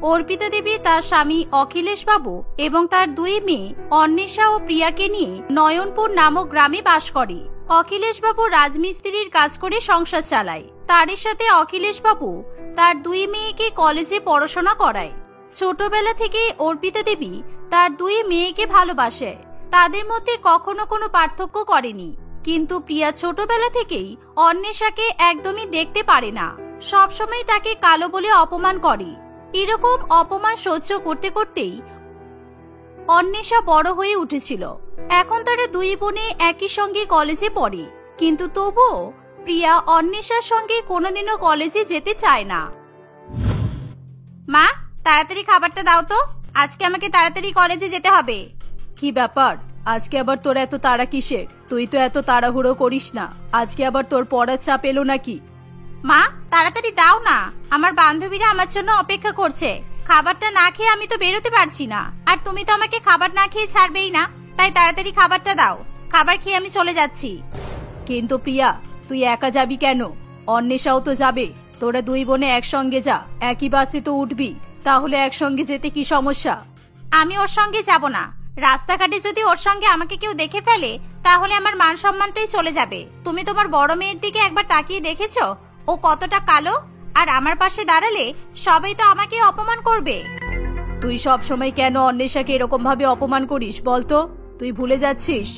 অর্পিতা দেবী তার স্বামী অখিলেশ বাবু এবং তার দুই মেয়ে অন্বেষা ও প্রিয়াকে নিয়ে নয়নপুর নামক গ্রামে বাস করে। অখিলেশ বাবু রাজমিস্ত্রির কাজ করে সংসার চালায়। তারই সাথে অখিলেশ বাবু তার দুই মেয়েকে কলেজে পড়াশোনা করায়। ছোটবেলা থেকে অর্পিতা দেবী তার দুই মেয়েকে ভালোবাসে, তাদের মধ্যে কখনো কোনো পার্থক্য করেনি। কিন্তু প্রিয়া ছোটবেলা থেকেই অন্বেষাকে একদমই দেখতে পারে না, সবসময় তাকে কালো বলে অপমান করে। এরকম অপমান সহ্য করতে করতেই অন্বেষা বড় হয়ে উঠেছিল। এখন তারা দুই বোনে একই সঙ্গে কলেজে পড়ে, কিন্তু তবুও প্রিয়া অন্বেষার সঙ্গে কোনোদিনও কলেজে যেতে চায় না। মা, তাড়াতাড়ি খাবারটা দাও তো, আজকে আমাকে তাড়াতাড়ি কলেজে যেতে হবে। কি ব্যাপার, আজকে আবার তোর এত তাড়া কিসের? তুই তো এত তাড়াহুড়ো করিস না, আজকে আবার তোর পড়ার চাপ এলো নাকি? মা, তাড়াতাড়ি দাও না, আমার বান্ধবীরা আমার জন্য অপেক্ষা করছে। খাবারটা না খেয়ে আমি তো বেরোতে পারছি না, আর তুমি তো আমাকে খাবার না খেয়ে ছাড়বেই না, তাই তাড়াতাড়ি খাবারটা দাও। খাবার খেয়ে আমি চলে যাচ্ছি। কিন্তু প্রিয়া, তুই একা যাবি কেন? অন্বেষাও তো যাবে। তোরা দুই বোনে একসঙ্গে যা, একই বাসে তো উঠবি, তাহলে একসঙ্গে যেতে কি সমস্যা? আমি ওর সঙ্গে যাব না। রাস্তাঘাটে যদি ওর সঙ্গে আমাকে কেউ দেখে ফেলে তাহলে আমার মান সম্মানটাই চলে যাবে। তুমি তোমার বড় মেয়ের দিকে একবার তাকিয়ে দেখেছো ও কতটা কালো? আর আমার পাশে দাঁড়ালে সবাই তো আমাকে অপমান করবে। তুই সব সময় কেন অন্বেষাকে এরকম ভাবে অপমান করিস বলতো? তুই ভুলে যাচ্ছিস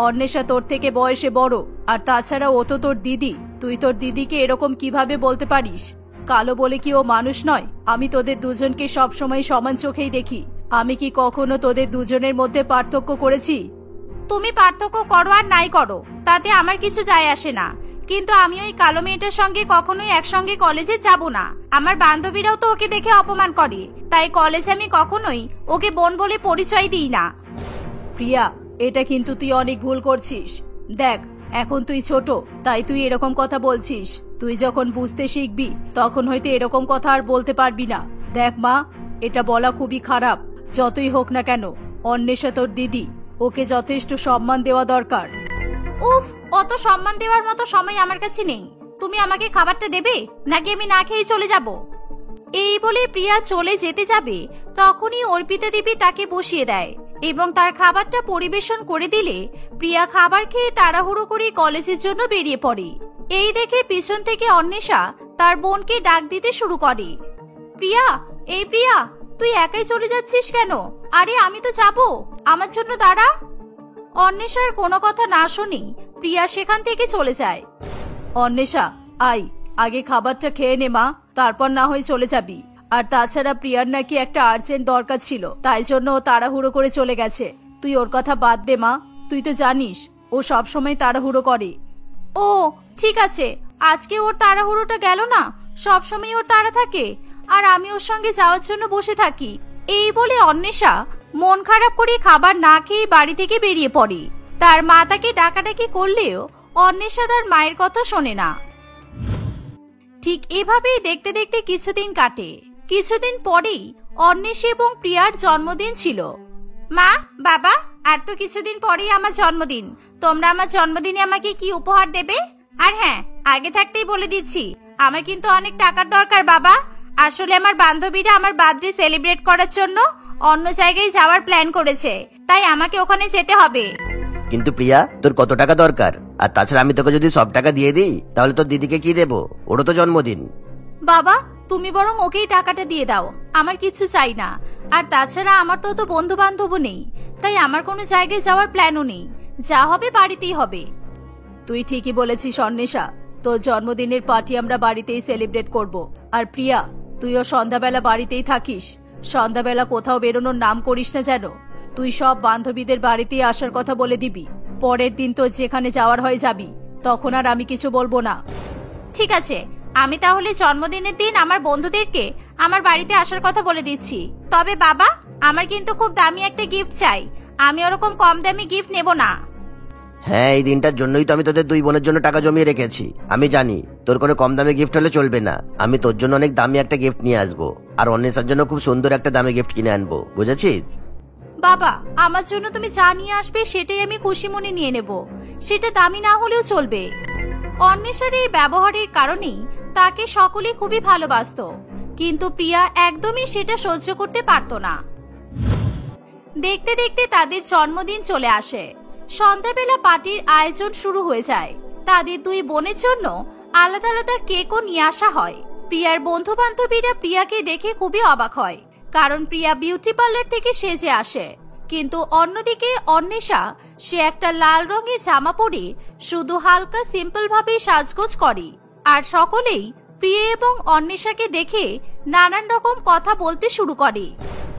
অন্বেষা তোর থেকে বয়সে বড়, আর তাছাড়া ও তো তোর দিদি। তুই তোর দিদিকে এরকম কিভাবে বলতে পারিস? কালো বলে কি ও মানুষ নয়? আমি তোদের দুজনকে সব সময় সমান চোখেই দেখি। আমি কি কখনো তোদের দুজনের মধ্যে পার্থক্য করেছি? তুমি পার্থক্য করো আর নাই করো, তাতে আমার কিছু যায় আসে না, কিন্তু আমি ওই কালো মেয়েটার সঙ্গে কখনোই একসঙ্গে কলেজে যাব না। আমার বান্ধবীরাও তো ওকে দেখে অপমান করে, তাই কলেজে আমি কখনোই ওকে বোন বলে পরিচয় দিই না। প্রিয়া, এটা কিন্তু তুই অনেক ভুল করছিস। দেখ, এখন তুই ছোট, তাই তুই এরকম কথা বলছিস। তুই যখন বুঝতে শিখবি তখন হয়তো এরকম কথা আর বলতে পারবি না। দেখ মা, এটা বলা খুবই খারাপ। যতই হোক না কেন অন্বেষা তোর দিদি, ওকে যথেষ্ট সম্মান দেওয়া দরকার। উফ, অত সম্মান দেওয়ার মতো সময় আমার কাছে নেই। তুমি আমাকে খাবারটা দেবে নাকি আমি না খেয়ে চলে যাব? এই বলে প্রিয়া চলে যেতে যাবে, তখনই অর্পিতা দেবী তাকে বসিয়ে দেয় এবং তার খাবারটা পরিবেশন করে দিলে প্রিয়া খাবার খেয়ে তাড়াহুড়ো করে কলেজের জন্য বেরিয়ে পড়ে। এই দেখে পিছন থেকে অন্বেষা তার বোনকে ডাক দিতে শুরু করে। প্রিয়া, এই প্রিয়া, তুই একাই চলে যাচ্ছিস কেন? আরে আমি তো যাব, আমার জন্য দাঁড়া। অন্বেষার কোনো কথা না শুনি প্রিয়া সেখান থেকে চলে যায়। অন্বেষা, আয়, আগে খাবারটা খেয়ে নে মা, তারপর না হয় চলে যাবি। আর তাছাড়া প্রিয়ার নাকি একটা আর্জেন্ট দরকার ছিল, তাই জন্য ও তাড়াহুড়ো করে চলে গেছে। তুই ওর কথা বাদ দে মা, তুই তো জানিস ও সব সময় তাড়াহুড়ো করে। ও ঠিক আছে, আজকে ওর তাড়াহুড়োটা গেল না? সব সময় ওর তাড়া থাকে, আর আমি ওর সঙ্গে যাওয়ার জন্য বসে থাকি। এই বলে অন্বেষা মন খারাপ করে খাবার না খেয়ে বাড়ি থেকে বেরিয়ে পড়ে। তার মা তাকে ডাকাডাকি করলেও অন্বেষা তার মায়ের কথা শোনে না। ঠিক এভাবেই দেখতে দেখতে কিছুদিন কাটে। কিছুদিন পরেই অন্বেষা এবং প্রিয়ার জন্মদিন ছিল। মা, বাবা, আর তো কিছুদিন পরেই আমার জন্মদিন। তোমরা আমার জন্মদিনে আমাকে কি উপহার দেবে? আর হ্যাঁ, আগে থাকতেই বলে দিচ্ছি, আমার কিন্তু অনেক টাকার দরকার বাবা। আসলে আমার বান্ধবীরা আমার বার্থডে সেলিব্রেট করার জন্য অন্য জায়গায় যাওয়ার প্ল্যান করেছে, তাই আমাকে ওখানে যেতে হবে। কিন্তু প্রিয়া, তোর কত টাকা দরকার? আর তাছাড়া আমি তোকে যদি সব টাকা দিয়ে দিই তাহলে তোর দিদিকে কি দেবো? ওরও তো জন্মদিন। বাবা, তুমি বরং ওকেই টাকাটা দিয়ে দাও, আমার কিচ্ছু চাই না। আর তাছাড়া আমার তো বন্ধু বান্ধবও নেই, তাই আমার কোনো জায়গায় যাওয়ার প্ল্যানও নেই। যা হবে বাড়িতেই হবে। তুই ঠিকই বলেছিস অন্বেষা, তোর জন্মদিনের পার্টি আমরা বাড়িতেই সেলিব্রেট করব। আর প্রিয়া, তুইও সন্ধ্যাবেলা বাড়িতেই থাকিস। সন্ধ্যাবেলা কোথাও বেরোনোর নাম করিস না যেন। তুই সব বান্ধবীদের বাড়িতেই আসার কথা বলে দিবি। পরের দিন তো যেখানে যাওয়ার হয় যাবি, তখন আর আমি কিছু বলবো না। ঠিক আছে, আমি তাহলে জন্মদিনের দিন আমার বন্ধুদেরকে আমার বাড়িতে আসার কথা বলে দিচ্ছি। তবে বাবা, আমার কিন্তু খুব দামি একটা গিফট চাই। আমি ওরকম কম দামি গিফট নেব না। হ্যাঁ, এই দিনটার জন্যই তো আমি তোদের দুই বোনের জন্য টাকা জমিয়ে রেখেছি। আমি জানি তোর কোনো কম দামি গিফট হলে চলবে না। আমি তোর জন্য অনেক দামি একটা গিফট নিয়ে আসবো, আর অন্বেষার জন্য খুব সুন্দর একটা দামি গিফট কিনে আনবো, বুঝেছিস? বাবা, আমার জন্য তুমি যা নিয়ে আসবে সেটাই আমি খুশি মনে নিয়ে নেব, সেটা দামি না হলেও চলবে। অন্বেষার এই ব্যবহারের কারণেই তাকে সকলে খুবই ভালোবাসতো। কিন্তু প্রিয়া একদমই সেটা সহ্য করতে পারত না। দেখতে দেখতে তাদের জন্মদিন চলে আসে। সন্ধ্যাবেলা পার্টির আয়োজন শুরু হয়ে যায়। তাদের দুই বোনের জন্য আলাদা আলাদা কেকও নিয়ে আসা হয়। প্রিয়ার বন্ধু বান্ধবীরা প্রিয়াকে দেখে খুবই অবাক হয়, কারণ প্রিয়া বিউটি পার্লার থেকে সেজে আসে। কিন্তু অন্যদিকে অন্বেষা, সে একটা লাল রঙের জামা পরে শুধু হালকা সিম্পল ভাবে সাজগোজ করে। আর সকলেই প্রিয়া এবং অন্বেষাকে দেখে নানান রকম কথা বলতে শুরু করে।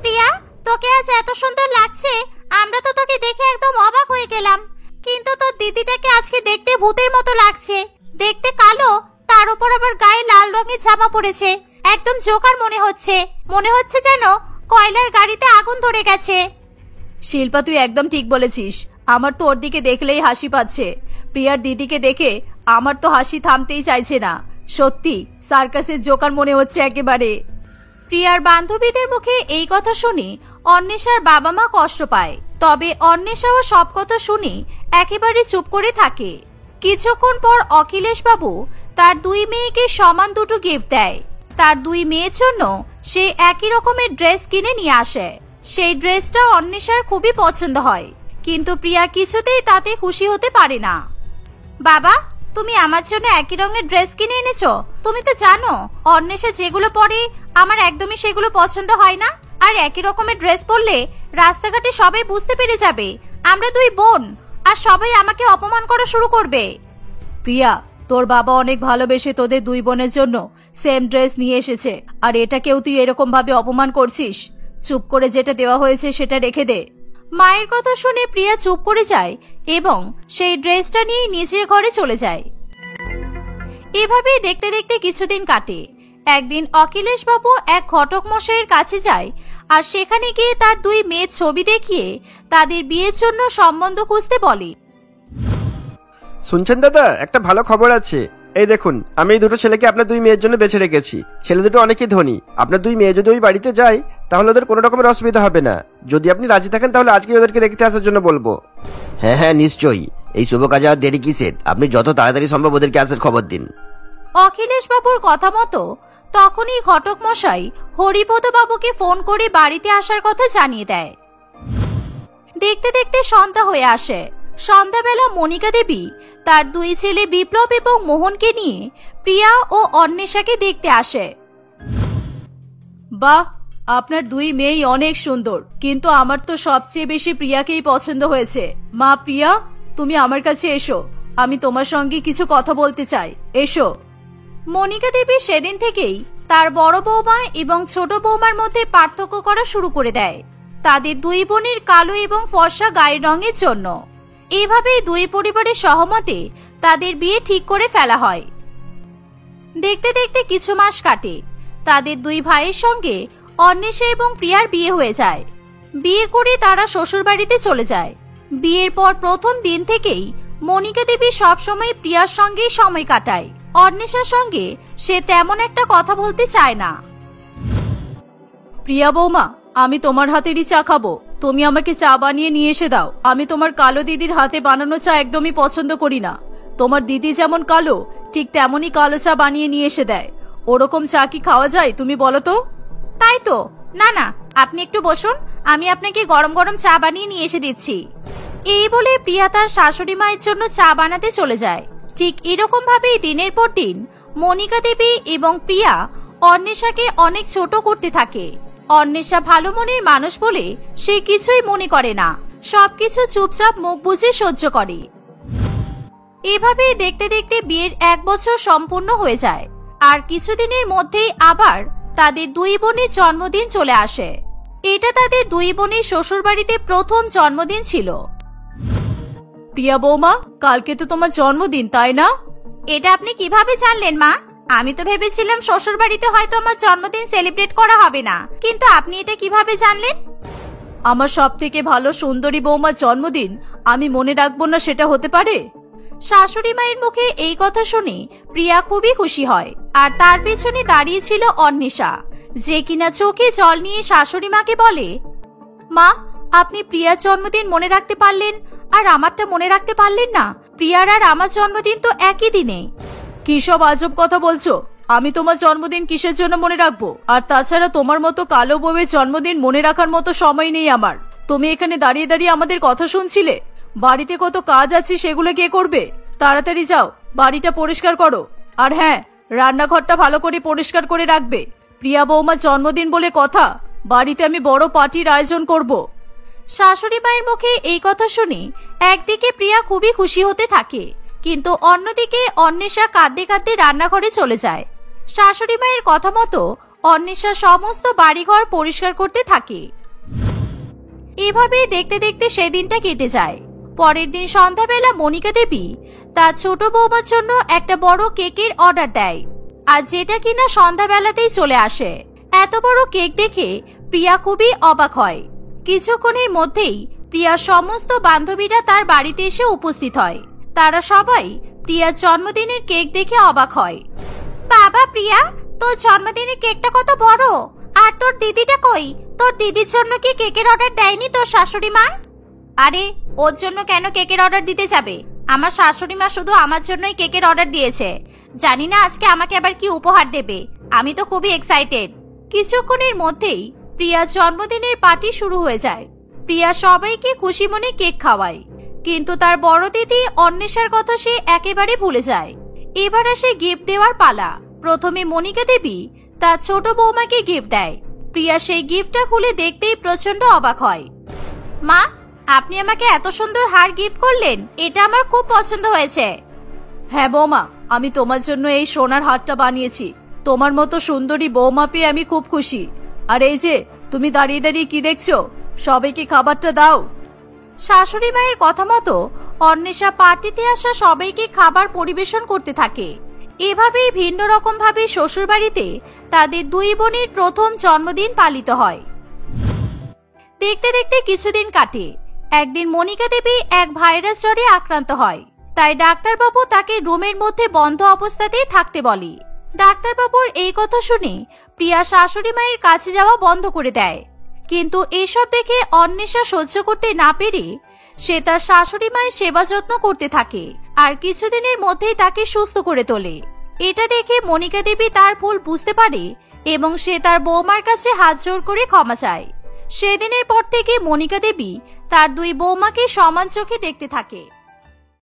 প্রিয়া, তোকে আজ এত সুন্দর লাগছে, আমরা তো তোকে দেখে একদম অবাক হয়ে গেলাম। কিন্তু তোর দিদিটাকে আজকে দেখতে ভূতের মতো লাগছে। দেখতে কালো, তার উপর আবার গায়ে লাল রঙের জামা পরেছে। একদম জোকার মনে হচ্ছে যেন কয়লার গাড়িতে আগুন ধরে গেছে। শিল্পা, তুই একদম ঠিক বলেছিস। আমার তো ওর দিকে দেখলেই হাসি পাচ্ছে। প্রিয়ার দিদিকে দেখে আমার তো হাসি থামতেই চাইছে না। সত্যি সার্কাসের জোকার মনে হচ্ছে একেবারে। প্রিয়ার বান্ধবীদের মুখে এই কথা শুনে অন্বেষার বাবা মা কষ্ট পায়। তবে অন্বেষাও সব কথা শুনে একেবারে চুপ করে থাকে। কিছুক্ষণ পর অখিলেশ বাবু তার দুই মেয়েকে সমান দুটো গিফট দেয়। তার দুই মেয়ের জন্য সে একই রকমের ড্রেস কিনে নিয়ে আসে। সেই ড্রেসটা অন্বেষার খুবই পছন্দ হয়, কিন্তু প্রিয়া কিছুতেই তাতে খুশি হতে পারে না। বাবা, তুমি আমার জন্য একই রঙের ড্রেস কিনে এনেছো। তুমি তো জানো অন্বেষা যেগুলো পরে আমার একদমই সেগুলো পছন্দ হয় না। আর একই রকমের ড্রেস পরলে রাস্তাঘাটে সবাই বুঝতে পেরে যাবে আমরা দুই বোন, আর সবাই আমাকে অপমান করা শুরু করবে। প্রিয়া, তোর বাবা অনেক ভালোবেসে তোদের দুই বোনের জন্য সেম ড্রেস নিয়ে এসেছে, আর এটাকেও তুই এরকম ভাবে অপমান করছিস? চুপ করে যেটা দেওয়া হয়েছে সেটা রেখে দে। মায়ের কথা শুনে প্রিয়া চুপ করে যায় এবং সেই ড্রেসটা নিয়ে নিজের ঘরে চলে যায়। এভাবেই দেখতে দেখতে কিছুদিন কাটে। একদিন অখিলেশ বাবু এক ঘটক মশাইয়ের কাছে যায়, আর সেখানে গিয়ে তার দুই মেয়ের ছবি দেখিয়ে তাদের বিয়ের জন্য সম্বন্ধ খুঁজতে বলে। শুনছেন দাদা, একটা ভালো খবর আছে। এই দেখুন, আমি এই দুটো ছেলেকে আপনার দুই মেয়ের জন্য বেছে রেখেছি। ছেলে দুটো অনেকই ধনী। আপনার দুই মেয়ে যদি ওই বাড়িতে যায় তাহলে ওদের কোনো রকমের অসুবিধা হবে না। যদি আপনি রাজি থাকেন তাহলে আজকে ওদেরকে দেখতে আসার জন্য বলবো। হ্যাঁ হ্যাঁ, নিশ্চয়ই। এই শুভ কাজে আর দেরি কিসের? আপনি যত তাড়াতাড়ি সম্ভব ওদেরকে আসার খবর দিন। অখিলেশ বাবুর কথা মতো তখনই ঘটক মশাই হরিপদ বাবুকে ফোন করে বাড়িতে আসার কথা জানিয়ে দেয়। দেখতে দেখতে সন্ধ্যা হয়ে আসে। সন্ধ্যাবেলা মনিকা দেবী তার দুই ছেলে বিপ্লব এবং মোহনকে নিয়ে প্রিয়া ও অন্বেষাকে দেখতে আসে। বাহ, আপনার দুই মেয়েই অনেক সুন্দর, কিন্তু আমার তো সবচেয়ে বেশি প্রিয়াকেই পছন্দ হয়েছে। মা প্রিয়া, তুমি আমার কাছে এসো, আমি তোমার সঙ্গে কিছু কথা বলতে চাই। এসো। মনিকা দেবী সেদিন থেকেই তার বড় বৌমা এবং ছোট বৌমার মধ্যে পার্থক্য করা শুরু করে দেয়, তাদের দুই বোনের কালো এবং ফর্সা গায়ের রঙের জন্য। এভাবেই দুই পরিবারের সহমতে তাদের বিয়ে ঠিক করে ফেলা হয়। দেখতে দেখতে কিছু মাস কাটে। তাদের দুই ভাইয়ের সঙ্গে অন্বেষা এবং প্রিয়ার বিয়ে হয়ে যায়। বিয়ে করে তারা শ্বশুরবাড়িতে চলে যায়। বিয়ের পর প্রথম দিন থেকেই মনিকা দেবী সবসময় প্রিয়ার সঙ্গেই সময় কাটায়। অন্বেষার সঙ্গে সে তেমন একটা কথা বলতে চায় না। প্রিয়া বৌমা, আমি তোমার হাতেরই চা খাবো। তুমি আমাকে চা বানিয়ে নিয়ে এসে দাও। আমি তোমার কালো দিদির হাতে বানানো চা একদমই পছন্দ করি না। তোমার দিদি যেমন কালো, ঠিক তেমনই কালো চা বানিয়ে নিয়ে এসে দেয়। ওরকম চা কি খাওয়া যায় তুমি বলো তো? তাই তো। না না, আপনি একটু বসুন, আমি আপনাকে গরম গরম চা বানিয়ে নিয়ে এসে দিচ্ছি। এই বলে প্রিয়া তার শাশুড়ি মায়ের জন্য চা বানাতে চলে যায়। ঠিক এরকম ভাবেই দিনের পর দিন মনিকা দেবী এবং প্রিয়া অন্বেষাকে অনেক ছোট করতে থাকে। অন্বেষা ভালো মনের মানুষ বলে সে কিছুই মনে করে না, সবকিছু চুপচাপ মুখ বুজে সহ্য করে। এভাবেই দেখতে দেখতে বিয়ের 1 বছর সম্পূর্ণ হয়ে যায়। আর কিছুদিনের মধ্যেই আবার তাদের দুই বোনের জন্মদিন চলে আসে। এটা তাদের দুই বোনের শ্বশুরবাড়িতে প্রথম জন্মদিন ছিল। প্রিয়া বৌমা, কালকে তো তোমার জন্মদিন, তাই না? এটা আপনি কিভাবে জানলেন মা? আমি তো ভেবেছিলাম শ্বশুরবাড়িতে হয়তো আমার জন্মদিন সেলিব্রেট করা হবে না, কিন্তু আপনি এটা কিভাবে জানলেন? আমার সব থেকে ভালো সুন্দরী বৌমার জন্মদিন আমি মনে রাখবো না, সেটা হতে পারে? শাশুড়ি মায়ের মুখে এই কথা শুনে প্রিয়া খুবই খুশি হয়। আর তার পেছনে দাঁড়িয়ে ছিল অন্বেষা, যে কিনা চোখে জল নিয়ে শাশুড়ি মাকে বলে, মা, আপনি প্রিয়ার জন্মদিন মনে রাখতে পারলেন, আর আমারটা মনে রাখতে পারলেন না? প্রিয়ার আর আমার জন্মদিন তো একই দিনে। কি সব আজব কথা বলছো? আমি তোমার জন্মদিন কিসের জন্য মনে রাখবো? আর তাছাড়া তোমার মতো কালো বউয়ের জন্মদিন মনে রাখার মতো সময় নেই আমার। তুমি এখানে দাঁড়িয়ে দাঁড়িয়ে আমাদের কথা শুনছিলে? বাড়িতে কত কাজ আছে সেগুলো কে করবে? তাড়াতাড়ি যাও, বাড়িটা পরিষ্কার করো। আর হ্যাঁ, রান্নাঘরটা ভালো করে পরিষ্কার করে রাখবে। প্রিয়া বৌমার জন্মদিন বলে কথা, বাড়িতে আমি বড় পার্টির আয়োজন করব। শাশুড়ি মায়ের মুখে এই কথা শুনে একদিকে প্রিয়া খুবই খুশি হতে থাকে, কিন্তু অন্যদিকে অন্বেষা কাঁদতে কাঁদতে রান্নাঘরে চলে যায়। শাশুড়ি মায়ের কথা মতো অন্বেষা সমস্ত বাড়িঘর পরিষ্কার করতে থাকে। এভাবেই দেখতে দেখতে সেদিনটা কেটে যায়। পরের দিন সন্ধ্যাবেলা মনিকা দেবী তার ছোট বৌমার জন্য একটা বড় কেকের অর্ডার দেয়, আর যেটা কিনা সন্ধ্যাবেলাতেই চলে আসে। এত বড় কেক দেখে প্রিয়া খুবই অবাক হয়। কিছুক্ষণের মধ্যেই প্রিয়ার সমস্ত বান্ধবীরা তার বাড়িতে এসে উপস্থিত হয়। তারা সবাই প্রিয়ার জন্মদিনের কেক দেখে অবাক হয়। বাবা প্রিয়া, তোর জন্মদিনের কেকটা কত বড়! আর তোর দিদিটা কই? তোর দিদির জন্য কি কেকের অর্ডার দেয়নি তোর শাশুড়ি মা? আরে, ওর জন্য কেন কেকের অর্ডার দিতে যাবে? আমার শাশুড়ি মা শুধু আমার জন্যই কেকের অর্ডার দিয়েছে। জানি না আজকে আমাকে আবার কি উপহার দেবে। আমি তো খুবই এক্সাইটেড। কিছুক্ষণের মধ্যেই প্রিয়ার জন্মদিনের পার্টি শুরু হয়ে যায়। প্রিয়া সবাইকে খুশি মনে কেক খাওয়ায়, কিন্তু তার বড় দিদি অন্বেষার কথা সে একেবারে ভুলে যায়। এবার আসে গিফট দেওয়ার পালা। প্রথমে মনিকা দেবী তার ছোট বৌমাকে গিফট দেয়। প্রিয়া সেই গিফটটা খুলে দেখতেই প্রচন্ড অবাক হয়। মা, আপনি আমাকে এত সুন্দর হার গিফট করলেন, এটা আমার খুব পছন্দ হয়েছে। হ্যাঁ বৌমা, আমি তোমার জন্য এই সোনার হারটা বানিয়েছি। তোমার মতো সুন্দরী বৌমা পেয়ে আমি খুব খুশি। আর এই যে, তুমি দাঁড়িয়ে দাঁড়িয়ে কি দেখছো? সবাইকে খাবারটা দাও। শাশুড়ি মায়ের কথা মতো অন্বেষা পার্টিতে আসা সবাইকে খাবার পরিবেশন করতে থাকে। এভাবেই ভিন্ন রকম ভাবে শ্বশুর বাড়িতে তাদের দুই বোনের প্রথম জন্মদিন পালিত হয়। দেখতে দেখতে কিছুদিন কাটে। একদিন মনিকা দেবী এক ভাইরাস জ্বরে আক্রান্ত হয়, তাই ডাক্তারবাবু তাকে রুমের মধ্যে বন্ধ অবস্থাতেই থাকতে বলে। ডাক্তারবাবুর এই কথা শুনে প্রিয়া শাশুড়ি মায়ের কাছে যাওয়া বন্ধ করে দেয়। কিন্তু এসব দেখে অন্বেষা সহ্য করতে না পেরে সে তার শাশুড়ি মায়ের সেবা যত্ন করতে থাকে, আর কিছুদিনের মধ্যেই তাকে সুস্থ করে তোলে। এটা দেখে মনিকা দেবী তার ভুল বুঝতে পারে এবং সে তার বৌমার কাছে হাত জোড় করে ক্ষমা চায়। সেদিনের পর থেকে মনিকা দেবী তার দুই বৌমাকে সমান চোখে দেখতে থাকে।